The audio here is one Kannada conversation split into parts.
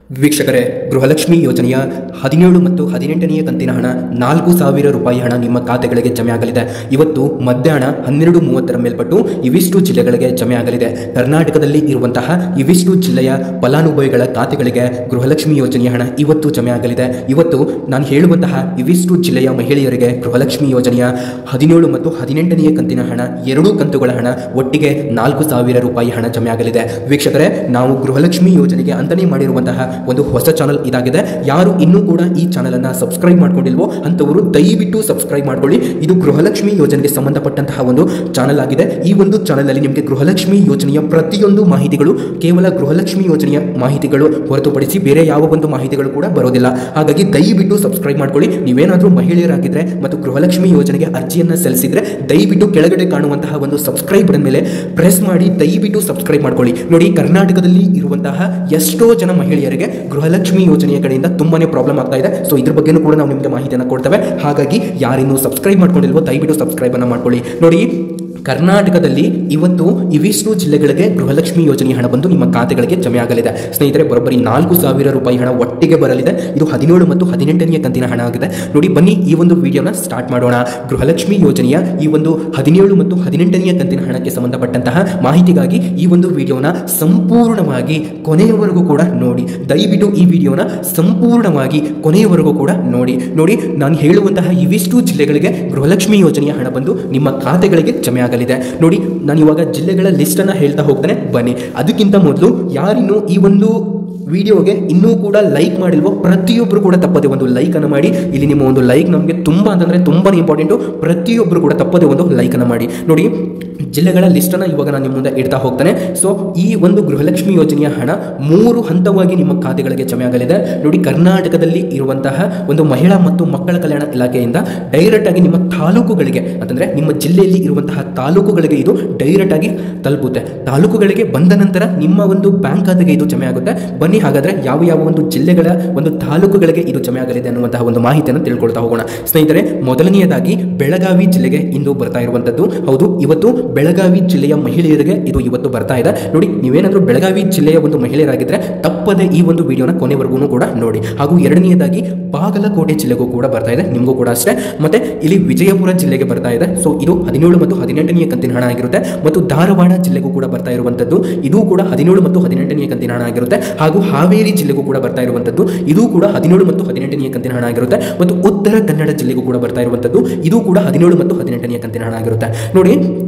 ವೀಕ್ಷಕರೇ, ಗೃಹಲಕ್ಷ್ಮಿ ಯೋಜನೆಯ 17 ಮತ್ತು 18ನೇ ಕಂತಿನ ಹಣ 4,000 ರೂಪಾಯಿ ಹಣ ನಿಮ್ಮ ಖಾತೆಗಳಿಗೆ ಜಮೆ ಆಗಲಿದೆ. ಇವತ್ತು ಮಧ್ಯಾಹ್ನ 12:30 ಮೇಲ್ಪಟ್ಟು ಇವಿಷ್ಟು ಜಿಲ್ಲೆಗಳಿಗೆ ಜಮೆ ಆಗಲಿದೆ. ಕರ್ನಾಟಕದಲ್ಲಿ ಇರುವಂತಹ ಇವಿಷ್ಟು ಜಿಲ್ಲೆಯ ಫಲಾನುಭವಿಗಳ ಖಾತೆಗಳಿಗೆ ಗೃಹಲಕ್ಷ್ಮಿ ಯೋಜನೆಯ ಹಣ ಇವತ್ತು ಜಮೆ ಆಗಲಿದೆ. ಇವತ್ತು ನಾನು ಹೇಳುವಂತಹ ಇವಿಷ್ಟು ಜಿಲ್ಲೆಯ ಮಹಿಳೆಯರಿಗೆ ಗೃಹಲಕ್ಷ್ಮಿ ಯೋಜನೆಯ 17 ಮತ್ತು 18ನೇ ಕಂತಿನ ಹಣ, ಎರಡೂ ಕಂತುಗಳ ಹಣ ಒಟ್ಟಿಗೆ 4,000 ರೂಪಾಯಿ ಹಣ ಜಮೆ ಆಗಲಿದೆ. ವೀಕ್ಷಕರೇ, ನಾವು ಗೃಹಲಕ್ಷ್ಮಿ ಯೋಜನೆಗೆ ಅಂತಾನೆ ಮಾಡಿರುವಂತಹ ಒಂದು ಹೊಸ ಚಾನಲ್ ಇದಾಗಿದೆ. ಯಾರು ಇನ್ನೂ ಕೂಡ ಈ ಚಾನಲ್ ಅನ್ನ ಸಬ್ಸ್ಕ್ರೈಬ್ ಮಾಡ್ಕೊಂಡಿಲ್ವೋ ಅಂತವರು ದಯವಿಟ್ಟು ಸಬ್ಸ್ಕ್ರೈಬ್ ಮಾಡ್ಕೊಳ್ಳಿ. ಇದು ಗೃಹಲಕ್ಷ್ಮಿ ಯೋಜನೆಗೆ ಸಂಬಂಧಪಟ್ಟಂತಹ ಒಂದು ಚಾನಲ್ ಆಗಿದೆ. ಈ ಒಂದು ಚಾನಲ್ ಅಲ್ಲಿ ನಿಮಗೆ ಗೃಹಲಕ್ಷ್ಮಿ ಯೋಜನೆಯ ಪ್ರತಿಯೊಂದು ಮಾಹಿತಿಗಳು, ಕೇವಲ ಗೃಹಲಕ್ಷ್ಮಿ ಯೋಜನೆಯ ಮಾಹಿತಿಗಳು ಹೊರತುಪಡಿಸಿ ಬೇರೆ ಯಾವ ಒಂದು ಮಾಹಿತಿಗಳು ಕೂಡ ಬರೋದಿಲ್ಲ. ಹಾಗಾಗಿ ದಯವಿಟ್ಟು ಸಬ್ಸ್ಕ್ರೈಬ್ ಮಾಡ್ಕೊಳ್ಳಿ. ನೀವೇನಾದರೂ ಮಹಿಳೆಯರಾಗಿದ್ರೆ ಮತ್ತು ಗೃಹಲಕ್ಷ್ಮಿ ಯೋಜನೆಗೆ ಅರ್ಜಿಯನ್ನ ಸಲ್ಲಿಸಿದ್ರೆ ದಯವಿಟ್ಟು ಕೆಳಗಡೆ ಕಾಣುವಂತಹ ಒಂದು ಸಬ್ಸ್ಕ್ರೈಬ್ ಬಟನ್ ಮೇಲೆ ಪ್ರೆಸ್ ಮಾಡಿ ದಯವಿಟ್ಟು ಸಬ್ಸ್ಕ್ರೈಬ್ ಮಾಡ್ಕೊಳ್ಳಿ. ನೋಡಿ, ಕರ್ನಾಟಕದಲ್ಲಿ ಇರುವಂತಹ ಎಷ್ಟೋ ಜನ ಮಹಿಳೆಯರಿಗೆ ಗೃಹಲಕ್ಷ್ಮಿ ಯೋಜನೆಯ ಕಡೆಯಿಂದ ತುಂಬಾನೇ ಪ್ರಾಬ್ಲಮ್ ಆಗ್ತಾ ಇದೆ. ಸೊ ಇದ್ರ ಬಗ್ಗೆನೂ ಕೂಡ ನಾವು ನಿಮಗೆ ಮಾಹಿತಿಯನ್ನು ಕೊಡ್ತೇವೆ. ಹಾಗಾಗಿ ಯಾರಿನ್ನೂ ಸಬ್ಸ್ಕ್ರೈಬ್ ಮಾಡ್ಕೊಂಡಿಲ್ವೋ ದಯವಿಟ್ಟು ಸಬ್ಸ್ಕ್ರೈಬ್ ಅನ್ನ ಮಾಡ್ಕೊಳ್ಳಿ. ನೋಡಿ, ಕರ್ನಾಟಕದಲ್ಲಿ ಇವತ್ತು ಇವಿಷ್ಟು ಜಿಲ್ಲೆಗಳಿಗೆ ಗೃಹಲಕ್ಷ್ಮಿ ಯೋಜನೆಯ ಹಣ ಬಂದು ನಿಮ್ಮ ಖಾತೆಗಳಿಗೆ ಜಮೆ ಆಗಲಿದೆ. ಸ್ನೇಹಿತರೆ, ಬರೋಬ್ಬರಿ 4,000 ರೂಪಾಯಿ ಹಣ ಒಟ್ಟಿಗೆ ಬರಲಿದೆ. ಇದು 17 ಮತ್ತು 18ನೇ ಕಂತಿನ ಹಣ ಆಗಿದೆ. ನೋಡಿ, ಬನ್ನಿ ಈ ಒಂದು ವಿಡಿಯೋನ ಸ್ಟಾರ್ಟ್ ಮಾಡೋಣ. ಗೃಹಲಕ್ಷ್ಮಿ ಯೋಜನೆಯ ಈ ಒಂದು 17 ಮತ್ತು 18ನೇ ಕಂತಿನ ಹಣಕ್ಕೆ ಸಂಬಂಧಪಟ್ಟಂತಹ ಮಾಹಿತಿಗಾಗಿ ಈ ಒಂದು ವಿಡಿಯೋನ ಸಂಪೂರ್ಣವಾಗಿ ಕೊನೆಯವರೆಗೂ ಕೂಡ ನೋಡಿ. ದಯವಿಟ್ಟು ಈ ವಿಡಿಯೋನ ಸಂಪೂರ್ಣವಾಗಿ ಕೊನೆಯವರೆಗೂ ಕೂಡ ನೋಡಿ. ನಾನು ಹೇಳುವಂತಹ ಇವಿಷ್ಟು ಜಿಲ್ಲೆಗಳಿಗೆ ಗೃಹಲಕ್ಷ್ಮಿ ಯೋಜನೆಯ ಹಣ ಬಂದು ನಿಮ್ಮ ಖಾತೆಗಳಿಗೆ ಜಮೆ ಆಗಲಿದೆ. ನೋಡಿ, ನಾನು ಇವಾಗ ಜಿಲ್ಲೆಗಳ ಲಿಸ್ಟ್ ಅನ್ನ ಹೇಳ್ತಾ ಹೋಗ್ತಾನೆ, ಬನ್ನಿ. ಅದಕ್ಕಿಂತ ಮೊದಲು ಯಾರಿನ್ನೂ ಈ ಒಂದು ವಿಡಿಯೋಗೆ ಇನ್ನೂ ಕೂಡ ಲೈಕ್ ಮಾಡಿಲ್ವೋ ಪ್ರತಿಯೊಬ್ಬರು ಕೂಡ ತಪ್ಪದೆ ಒಂದು ಲೈಕ್ ಅನ್ನು ಮಾಡಿ. ಇಲ್ಲಿ ನಿಮ್ಮ ಒಂದು ಲೈಕ್ ನಮಗೆ ತುಂಬಾ ಅಂತಂದ್ರೆ ತುಂಬಾ ಇಂಪಾರ್ಟೆಂಟು. ಪ್ರತಿಯೊಬ್ಬರು ಕೂಡ ತಪ್ಪದೆ ಒಂದು ಲೈಕ್ ಅನ್ನು ಮಾಡಿ. ನೋಡಿ, ಜಿಲ್ಲೆಗಳ ಲಿಸ್ಟ್ ಅನ್ನ ಇವಾಗ ನಾನು ನಿಮ್ಮ ಮುಂದೆ ಇಡ್ತಾ ಹೋಗ್ತಾನೆ. ಸೊ ಈ ಒಂದು ಗೃಹಲಕ್ಷ್ಮಿ ಯೋಜನೆಯ ಹಣ 3 ಹಂತವಾಗಿ ನಿಮ್ಮ ಖಾತೆಗಳಿಗೆ ಜಮೆ ಆಗಲಿದೆ. ನೋಡಿ, ಕರ್ನಾಟಕದಲ್ಲಿ ಇರುವಂತಹ ಒಂದು ಮಹಿಳಾ ಮತ್ತು ಮಕ್ಕಳ ಕಲ್ಯಾಣ ಇಲಾಖೆಯಿಂದ ಡೈರೆಕ್ಟ್ ಆಗಿ ನಿಮ್ಮ ತಾಲೂಕುಗಳಿಗೆ, ಅಂತಂದ್ರೆ ನಿಮ್ಮ ಜಿಲ್ಲೆಯಲ್ಲಿ ಇರುವಂತಹ ತಾಲೂಕುಗಳಿಗೆ ಇದು ಡೈರೆಕ್ಟ್ ಆಗಿ ತಲುಪುತ್ತೆ. ತಾಲೂಕುಗಳಿಗೆ ಬಂದ ನಂತರ ನಿಮ್ಮ ಒಂದು ಬ್ಯಾಂಕ್ ಖಾತೆಗೆ ಇದು ಜಮೆ ಆಗುತ್ತೆ. ಬನ್ನಿ, ಹಾಗಾದ್ರೆ ಯಾವ ಯಾವ ಒಂದು ಜಿಲ್ಲೆಗಳ ಒಂದು ತಾಲೂಕುಗಳಿಗೆ ಇದು ಜಮೆ ಆಗಲಿದೆ ಅನ್ನುವಂತಹ ಒಂದು ಮಾಹಿತಿಯನ್ನು ತಿಳ್ಕೊಳ್ತಾ ಹೋಗೋಣ. ಸ್ನೇಹಿತರೆ, ಮೊದಲನೆಯದಾಗಿ ಬೆಳಗಾವಿ ಜಿಲ್ಲೆಗೆ ಇಂದು ಬರ್ತಾ ಇರುವಂತದ್ದು. ಹೌದು, ಇವತ್ತು ಬೆಳಗಾವಿ ಜಿಲ್ಲೆಯ ಮಹಿಳೆಯರಿಗೆ ಇದು ಇವತ್ತು ಬರ್ತಾ ಇದೆ. ನೋಡಿ, ನೀವೇನಾದ್ರೂ ಬೆಳಗಾವಿ ಜಿಲ್ಲೆಯ ಒಂದು ಮಹಿಳೆಯರಾಗಿದ್ರೆ ತಪ್ಪದೆ ಈ ಒಂದು ವಿಡಿಯೋನ ಕೊನೆವರೆಗೂ ಕೂಡ ನೋಡಿ. ಹಾಗೂ ಎರಡನೆಯದಾಗಿ ಬಾಗಲಕೋಟೆ ಜಿಲ್ಲೆಗೂ ಕೂಡ ಬರ್ತಾ ಇದೆ, ನಿಮಗೂ ಕೂಡ ಅಷ್ಟೇ. ಮತ್ತೆ ಇಲ್ಲಿ ವಿಜಯಪುರ ಜಿಲ್ಲೆಗೆ ಬರ್ತಾ ಇದೆ. ಸೊ ಇದು 17 ಮತ್ತು 18ನೇ ಕಂತಿನ ಹಣ ಆಗಿರುತ್ತೆ. ಮತ್ತು ಧಾರವಾಡ ಜಿಲ್ಲೆಗೂ ಕೂಡ ಬರ್ತಾ ಇರುವಂತದ್ದು, ಇದು ಕೂಡ 17 ಮತ್ತು 18ನೇ ಕಂತಿನ ಹಣ ಆಗಿರುತ್ತೆ. ಹಾಗೂ ಹಾವೇರಿ ಜಿಲ್ಲೆಗೂ ಕೂಡ ಬರ್ತಾ ಇರುವಂತದ್ದು, ಇದು ಕೂಡ 17 ಮತ್ತು 18ನೇ ಕಂತಿನ ಹಣ ಆಗಿರುತ್ತೆ. ಮತ್ತು ಉತ್ತರ ಕನ್ನಡ ಜಿಲ್ಲೆಗೂ ಕೂಡ ಬರ್ತಾ ಇರುವಂತದ್ದು, ಇದು ಕೂಡ 17 ಮತ್ತು 18ನೇ ಕಂತಿನ ಹಣ ಆಗಿರುತ್ತೆ. ನೋಡಿ,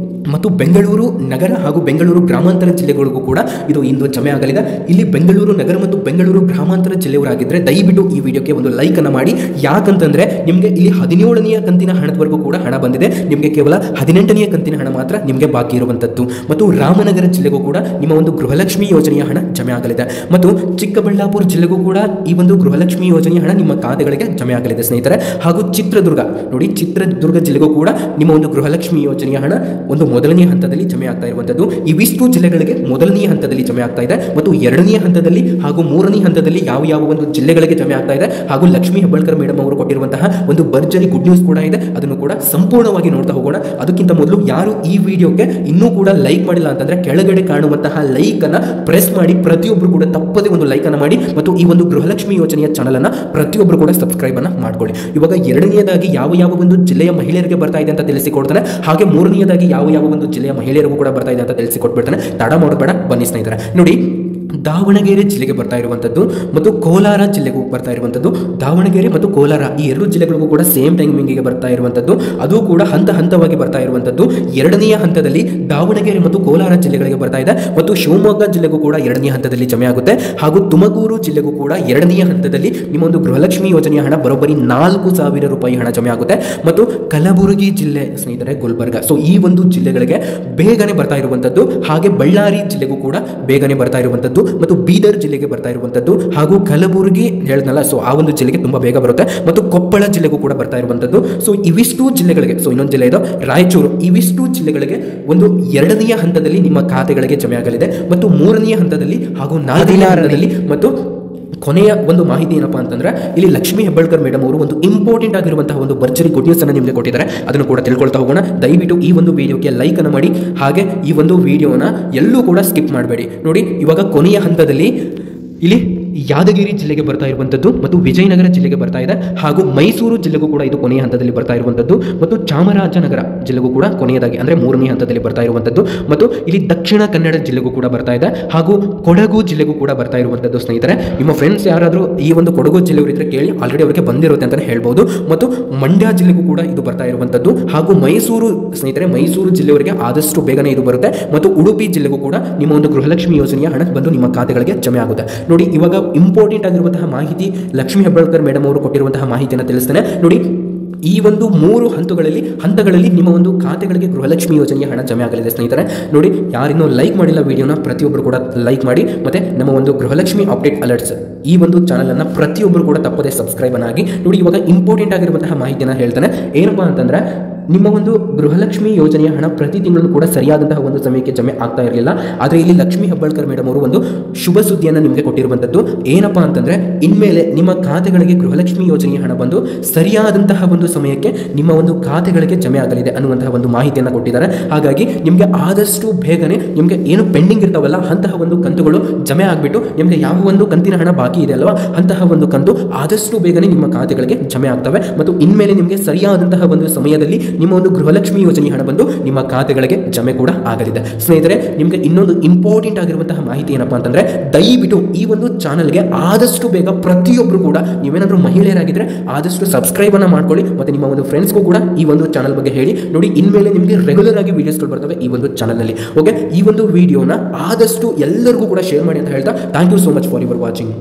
ಮತ್ತು ಬೆಂಗಳೂರು ನಗರ ಹಾಗೂ ಬೆಂಗಳೂರು ಗ್ರಾಮಾಂತರ ಜಿಲ್ಲೆಗಳಿಗೂ ಕೂಡ ಇದು ಇಂದು ಜಮೆ ಆಗಲಿದೆ. ಇಲ್ಲಿ ಬೆಂಗಳೂರು ನಗರ ಮತ್ತು ಬೆಂಗಳೂರು ಗ್ರಾಮಾಂತರ ಜಿಲ್ಲೆಯವರಾಗಿದ್ದರೆ ದಯವಿಟ್ಟು ಈ ವಿಡಿಯೋಕ್ಕೆ ಒಂದು ಲೈಕ್ ಅನ್ನು ಮಾಡಿ. ಯಾಕಂತಂದ್ರೆ ನಿಮಗೆ ಇಲ್ಲಿ 17ನೇ ಕಂತಿನ ಹಣದವರೆಗೂ ಕೂಡ ಹಣ ಬಂದಿದೆ. ನಿಮಗೆ ಕೇವಲ 18ನೇ ಕಂತಿನ ಹಣ ಮಾತ್ರ ನಿಮಗೆ ಬಾಕಿ ಇರುವಂತದ್ದು. ಮತ್ತು ರಾಮನಗರ ಜಿಲ್ಲೆಗೂ ಕೂಡ ನಿಮ್ಮ ಒಂದು ಗೃಹಲಕ್ಷ್ಮಿ ಯೋಜನೆಯ ಹಣ ಜಮೆ ಆಗಲಿದೆ. ಮತ್ತು ಚಿಕ್ಕಬಳ್ಳಾಪುರ ಜಿಲ್ಲೆಗೂ ಕೂಡ ಈ ಒಂದು ಗೃಹಲಕ್ಷ್ಮಿ ಯೋಜನೆಯ ಹಣ ನಿಮ್ಮ ಖಾತೆಗಳಿಗೆ ಜಮೆ ಆಗಲಿದೆ ಸ್ನೇಹಿತರೆ. ಹಾಗೂ ಚಿತ್ರದುರ್ಗ, ನೋಡಿ, ಚಿತ್ರದುರ್ಗ ಜಿಲ್ಲೆಗೂ ಕೂಡ ನಿಮ್ಮ ಒಂದು ಗೃಹಲಕ್ಷ್ಮಿ ಯೋಜನೆಯ ಹಣ ಒಂದು ಮೊದಲನೇ ಹಂತದಲ್ಲಿ ಜಮೆ ಆಗ್ತಾ ಇರುವಂತದ್ದು. ಇವಿಷ್ಟು ಜಿಲ್ಲೆಗಳಿಗೆ ಮೊದಲನೇ ಹಂತದಲ್ಲಿ ಜಮೆ ಆಗ್ತಾ ಇದೆ. ಮತ್ತು ಎರಡನೇ ಹಂತದಲ್ಲಿ ಹಾಗೂ ಮೂರನೇ ಹಂತದಲ್ಲಿ ಯಾವ ಯಾವ ಒಂದು ಜಿಲ್ಲೆಗಳಿಗೆ ಜಮೆ ಆಗ್ತಾ ಇದೆ. ಹಾಗೂ ಲಕ್ಷ್ಮೀ ಹೆಬ್ಬಾಳ್ಕರ್ ಮೇಡಮ್ ಅವರು ಕೊಟ್ಟಿರುವಂತಹ ಒಂದು ಭರ್ಜರಿ ಗುಡ್ ನ್ಯೂಸ್ ಕೂಡ ಇದೆ. ಅದನ್ನು ಕೂಡ ಸಂಪೂರ್ಣವಾಗಿ ನೋಡ್ತಾ ಹೋಗೋಣ. ಅದಕ್ಕಿಂತ ಮೊದಲು ಯಾರು ಈ ವಿಡಿಯೋಗೆ ಇನ್ನೂ ಕೂಡ ಲೈಕ್ ಮಾಡಿಲ್ಲ ಅಂತಂದ್ರೆ ಕೆಳಗಡೆ ಕಾಣುವಂತಹ ಲೈಕ್ ಅನ್ನ ಪ್ರೆಸ್ ಮಾಡಿ. ಪ್ರತಿಯೊಬ್ಬರು ಕೂಡ ತಪ್ಪದೆ ಒಂದು ಲೈಕ್ ಅನ್ನ ಮಾಡಿ. ಮತ್ತು ಈ ಒಂದು ಗೃಹಲಕ್ಷ್ಮಿ ಯೋಜನೆಯ ಚಾನಲ್ ಅನ್ನ ಪ್ರತಿಯೊಬ್ಬರು ಕೂಡ ಸಬ್ಸ್ಕ್ರೈಬ್ ಅನ್ನ ಮಾಡ್ಕೊಳ್ಳಿ. ಇವಾಗ ಎರಡನೆಯದಾಗಿ ಯಾವ ಯಾವ ಒಂದು ಜಿಲ್ಲೆಯ ಮಹಿಳೆಯರಿಗೆ ಬರ್ತಾ ಇದೆ ಅಂತ ತಿಳಿಸಿಕೊಡ್ತಾನೆ. ಹಾಗೆ ಮೂರನೆಯದಾಗಿ ಯಾವ ಯಾವ ಒಂದು ಜಿಲ್ಲೆಯ ಮಹಿಳೆಯರಿಗೂ ಕೂಡ ಬರ್ತಾ ಇದೆ ಅಂತ ತಿಳಿಸಿಕೊಟ್ಬಿಡ್ತಾನೆ. ತಡ ಮಾಡಬೇಡ, ಬನ್ನಿ ಸ್ನೇಹಿತರೆ. ನೋಡಿ, ದಾವಣಗೆರೆ ಜಿಲ್ಲೆಗೆ ಬರ್ತಾ ಇರುವಂತದ್ದು ಮತ್ತು ಕೋಲಾರ ಜಿಲ್ಲೆಗೂ ಬರ್ತಾ ಇರುವಂತದ್ದು. ದಾವಣಗೆರೆ ಮತ್ತು ಕೋಲಾರ ಈ ಎರಡು ಜಿಲ್ಲೆಗಳಿಗೂ ಕೂಡ ಸೇಮ್ ಟೈಮಿಂಗಿಗೆ ಬರ್ತಾ ಇರುವಂತದ್ದು. ಅದು ಕೂಡ ಹಂತ ಹಂತವಾಗಿ ಬರ್ತಾ ಇರುವಂತದ್ದು. ಎರಡನೆಯ ಹಂತದಲ್ಲಿ ದಾವಣಗೆರೆ ಮತ್ತು ಕೋಲಾರ ಜಿಲ್ಲೆಗಳಿಗೆ ಬರ್ತಾ ಇದೆ. ಮತ್ತು ಶಿವಮೊಗ್ಗ ಜಿಲ್ಲೆಗೂ ಕೂಡ ಎರಡನೇ ಹಂತದಲ್ಲಿ ಜಮೆ ಆಗುತ್ತೆ. ಹಾಗೂ ತುಮಕೂರು ಜಿಲ್ಲೆಗೂ ಕೂಡ ಎರಡನೆಯ ಹಂತದಲ್ಲಿ ನಿಮ್ಮ ಒಂದು ಗೃಹಲಕ್ಷ್ಮಿ ಯೋಜನೆಯ ಹಣ ಬರೋಬ್ಬರಿ 4,000 ರೂಪಾಯಿ ಹಣ ಜಮೆ ಆಗುತ್ತೆ. ಮತ್ತು ಕಲಬುರಗಿ ಜಿಲ್ಲೆ ಸ್ನೇಹಿತರೆ, ಗುಲ್ಬರ್ಗ, ಸೊ ಈ ಒಂದು ಜಿಲ್ಲೆಗಳಿಗೆ ಬೇಗನೆ ಬರ್ತಾ ಇರುವಂತದ್ದು. ಹಾಗೆ ಬಳ್ಳಾರಿ ಜಿಲ್ಲೆಗೂ ಕೂಡ ಬೇಗನೆ ಬರ್ತಾ ಇರುವಂತದ್ದು. ಮತ್ತು ಬೀದರ್ ಜಿಲ್ಲೆಗೆ ಬರ್ತಾ ಇರುವಂತದ್ದು. ಹಾಗೂ ಕಲಬುರಗಿ ಹೇಳಿದ್ನಲ್ಲ, ಸೊ ಆ ಒಂದು ಜಿಲ್ಲೆಗೆ ತುಂಬಾ ಬೇಗ ಬರುತ್ತೆ. ಮತ್ತು ಕೊಪ್ಪಳ ಜಿಲ್ಲೆಗೂ ಕೂಡ ಬರ್ತಾ ಇರುವಂತದ್ದು. ಸೊ ಇವಿಷ್ಟು ಜಿಲ್ಲೆಗಳಿಗೆ, ಸೊ ಇನ್ನೊಂದು ಜಿಲ್ಲೆ ಇದು ರಾಯಚೂರು, ಇವಿಷ್ಟು ಜಿಲ್ಲೆಗಳಿಗೆ ಒಂದು ಎರಡನೆಯ ಹಂತದಲ್ಲಿ ನಿಮ್ಮ ಖಾತೆಗಳಿಗೆ ಜಮೆ ಆಗಲಿದೆ. ಮತ್ತು ಮೂರನೆಯ ಹಂತದಲ್ಲಿ ಹಾಗೂ ನಾಲ್ಕನೇ ಹಂತದಲ್ಲಿ ಮತ್ತು ಕೊನೆಯ ಒಂದು ಮಾಹಿತಿ ಏನಪ್ಪಾ ಅಂತಂದ್ರೆ ಇಲ್ಲಿ ಲಕ್ಷ್ಮೀ ಹೆಬ್ಬಾಳ್ಕರ್ ಮೇಡಮ್ ಅವರು ಒಂದು ಇಂಪಾರ್ಟೆಂಟ್ ಆಗಿರುವಂತಹ ಒಂದು ಭರ್ಜರಿ ಗುಡ್ ನ್ಯೂಸ್ ಅನ್ನು ನಿಮಗೆ ಕೊಟ್ಟಿದ್ದಾರೆ. ಅದನ್ನು ಕೂಡ ತಿಳ್ಕೊಳ್ತಾ ಹೋಗೋಣ. ದಯವಿಟ್ಟು ಈ ಒಂದು ವಿಡಿಯೋಗೆ ಲೈಕ್ ಅನ್ನು ಮಾಡಿ. ಹಾಗೆ ಈ ಒಂದು ವಿಡಿಯೋನ ಎಲ್ಲೂ ಕೂಡ ಸ್ಕಿಪ್ ಮಾಡಬೇಡಿ. ನೋಡಿ, ಇವಾಗ ಕೊನೆಯ ಹಂತದಲ್ಲಿ ಇಲ್ಲಿ ಯಾದಗಿರಿ ಜಿಲ್ಲೆಗೆ ಬರ್ತಾ ಇರುವಂಥದ್ದು ಮತ್ತು ವಿಜಯನಗರ ಜಿಲ್ಲೆಗೆ ಬರ್ತಾ ಇದೆ, ಹಾಗೂ ಮೈಸೂರು ಜಿಲ್ಲೆಗೂ ಕೂಡ ಇದು ಕೊನೆಯ ಹಂತದಲ್ಲಿ ಬರ್ತಾ ಇರುವಂಥದ್ದು, ಮತ್ತು ಚಾಮರಾಜನಗರ ಜಿಲ್ಲೆಗೂ ಕೂಡ ಕೊನೆಯದಾಗಿ ಅಂದರೆ 3ನೇ ಹಂತದಲ್ಲಿ ಬರ್ತಾ ಇರುವಂಥದ್ದು, ಮತ್ತು ಇಲ್ಲಿ ದಕ್ಷಿಣ ಕನ್ನಡ ಜಿಲ್ಲೆಗೂ ಕೂಡ ಬರ್ತಾ ಇದೆ, ಹಾಗೂ ಕೊಡಗು ಜಿಲ್ಲೆಗೂ ಕೂಡ ಬರ್ತಾ ಇರುವಂಥದ್ದು. ಸ್ನೇಹಿತರೆ, ನಿಮ್ಮ ಫ್ರೆಂಡ್ಸ್ ಯಾರಾದರೂ ಈ ಒಂದು ಕೊಡಗು ಜಿಲ್ಲೆಯವರು ಇದ್ರೆ ಕೇಳಿ, ಆಲ್ರೆಡಿ ಅವರಿಗೆ ಬಂದಿರುತ್ತೆ ಅಂತಲೇ ಹೇಳ್ಬೋದು. ಮತ್ತು ಮಂಡ್ಯ ಜಿಲ್ಲೆಗೂ ಕೂಡ ಇದು ಬರ್ತಾ ಇರುವಂಥದ್ದು, ಹಾಗೂ ಮೈಸೂರು ಸ್ನೇಹಿತರೆ, ಮೈಸೂರು ಜಿಲ್ಲೆಯವರಿಗೆ ಆದಷ್ಟು ಬೇಗನೆ ಇದು ಬರುತ್ತೆ, ಮತ್ತು ಉಡುಪಿ ಜಿಲ್ಲೆಗೂ ಕೂಡ ನಿಮ್ಮ ಒಂದು ಗೃಹಲಕ್ಷ್ಮಿ ಯೋಜನೆಯ ಹಣ ಬಂದು ನಿಮ್ಮ ಖಾತೆಗಳಿಗೆ ಜಮೆ ಆಗುತ್ತೆ. ನೋಡಿ, ಇವಾಗ ಇಂಪಾರ್ಟೆಂಟ್ ಆಗಿರುವಂತಹ ಮಾಹಿತಿ ಲಕ್ಷ್ಮೀ ಹೆಬ್ಬಾಳ್ಕರ್ ಮೇಡಮ್ ಅವರು ಕೊಟ್ಟಿರುವಂತಹ ಮಾಹಿತಿಯನ್ನು ತಿಳಿಸ್ತೇನೆ. ನೋಡಿ, ಈ ಒಂದು 3 ಹಂತಗಳಲ್ಲಿ ನಿಮ್ಮ ಒಂದು ಖಾತೆಗಳಿಗೆ ಗೃಹಲಕ್ಷ್ಮಿ ಯೋಜನೆಯ ಹಣ ಜಮೆ ಆಗಲಿದೆ. ಸ್ನೇಹಿತರೆ ನೋಡಿ, ಯಾರಿನ್ನೂ ಲೈಕ್ ಮಾಡಿಲ್ಲ ವಿಡಿಯೋನ ಪ್ರತಿಯೊಬ್ಬರು ಕೂಡ ಲೈಕ್ ಮಾಡಿ, ಮತ್ತು ನಮ್ಮ ಒಂದು ಗೃಹಲಕ್ಷ್ಮಿ ಅಪ್ಡೇಟ್ ಅಲರ್ಟ್ಸ್ ಈ ಒಂದು ಚಾನಲನ್ನು ಪ್ರತಿಯೊಬ್ಬರು ಕೂಡ ತಪ್ಪದೇ ಸಬ್ಸ್ಕ್ರೈಬ್ ಆಗಿ. ನೋಡಿ, ಇವಾಗ ಇಂಪಾರ್ಟೆಂಟ್ ಆಗಿರುವಂತಹ ಮಾಹಿತಿಯನ್ನು ಹೇಳ್ತಾನೆ. ಏನಪ್ಪಾ ಅಂತಂದ್ರೆ, ನಿಮ್ಮ ಒಂದು ಗೃಹಲಕ್ಷ್ಮಿ ಯೋಜನೆಯ ಹಣ ಪ್ರತಿ ತಿಂಗಳು ಕೂಡ ಸರಿಯಾದಂತಹ ಒಂದು ಸಮಯಕ್ಕೆ ಜಮೆ ಆಗ್ತಾ ಇರಲಿಲ್ಲ. ಆದರೆ ಇಲ್ಲಿ ಲಕ್ಷ್ಮೀ ಹೆಬ್ಬಾಳ್ಕರ್ ಮೇಡಮ್ ಅವರು ಒಂದು ಶುಭ ಸುದ್ದಿಯನ್ನು ನಿಮಗೆ ಕೊಟ್ಟಿರುವಂಥದ್ದು. ಏನಪ್ಪಾ ಅಂತಂದ್ರೆ, ಇನ್ಮೇಲೆ ನಿಮ್ಮ ಖಾತೆಗಳಿಗೆ ಗೃಹಲಕ್ಷ್ಮಿ ಯೋಜನೆಯ ಹಣ ಬಂದು ಸರಿಯಾದಂತಹ ಒಂದು ಸಮಯಕ್ಕೆ ನಿಮ್ಮ ಒಂದು ಖಾತೆಗಳಿಗೆ ಜಮೆ ಆಗಲಿದೆ ಅನ್ನುವಂತಹ ಒಂದು ಮಾಹಿತಿಯನ್ನು ಕೊಟ್ಟಿದ್ದಾರೆ. ಹಾಗಾಗಿ ನಿಮಗೆ ಆದಷ್ಟು ಬೇಗನೆ ನಿಮಗೆ ಏನು ಪೆಂಡಿಂಗ್ ಇರ್ತಾವಲ್ಲ ಅಂತಹ ಒಂದು ಕಂತುಗಳು ಜಮೆ ಆಗಿಬಿಟ್ಟು ನಿಮಗೆ ಯಾವ ಒಂದು ಕಂತಿನ ಹಣ ಬಾಕಿ ಇದೆ ಅಲ್ವಾ ಅಂತಹ ಒಂದು ಕಂತು ಆದಷ್ಟು ಬೇಗನೆ ನಿಮ್ಮ ಖಾತೆಗಳಿಗೆ ಜಮೆ ಆಗ್ತವೆ. ಮತ್ತು ಇನ್ಮೇಲೆ ನಿಮಗೆ ಸರಿಯಾದಂತಹ ಒಂದು ಸಮಯದಲ್ಲಿ ನಿಮ್ಮ ಒಂದು ಗೃಹಲಕ್ಷ್ಮಿ ಯೋಜನೆ ಹಣ ಬಂದು ನಿಮ್ಮ ಖಾತೆಗಳಿಗೆ ಜಮೆ ಕೂಡ ಆಗಲಿದೆ. ಸ್ನೇಹಿತರೆ, ನಿಮಗೆ ಇನ್ನೊಂದು ಇಂಪಾರ್ಟೆಂಟ್ ಆಗಿರುವಂತಹ ಮಾಹಿತಿ ಏನಪ್ಪಾ ಅಂತಂದ್ರೆ, ದಯವಿಟ್ಟು ಈ ಒಂದು ಚಾನಲ್ಗೆ ಆದಷ್ಟು ಬೇಗ ಪ್ರತಿಯೊಬ್ಬರು ಕೂಡ ನೀವೇನಾದರೂ ಮಹಿಳೆಯರಾಗಿದ್ರೆ ಆದಷ್ಟು ಸಬ್ಸ್ಕ್ರೈಬ್ ಅನ್ನ ಮಾಡ್ಕೊಳ್ಳಿ, ಮತ್ತೆ ನಿಮ್ಮ ಒಂದು ಫ್ರೆಂಡ್ಸ್ಗೂ ಕೂಡ ಈ ಒಂದು ಚಾನಲ್ ಬಗ್ಗೆ ಹೇಳಿ. ನೋಡಿ, ಇನ್ಮೇಲೆ ನಿಮಗೆ ರೆಗ್ಯುಲರ್ ಆಗಿ ವಿಡಿಯೋಸ್ಗಳು ಬರ್ತವೆ ಈ ಒಂದು ಚಾನಲ್ನಲ್ಲಿ. ಓಕೆ, ಈ ಒಂದು ವಿಡಿಯೋನ ಆದಷ್ಟು ಎಲ್ಲರಿಗೂ ಕೂಡ ಶೇರ್ ಮಾಡಿ ಅಂತ ಹೇಳ್ತಾ, thank you so much for your watching.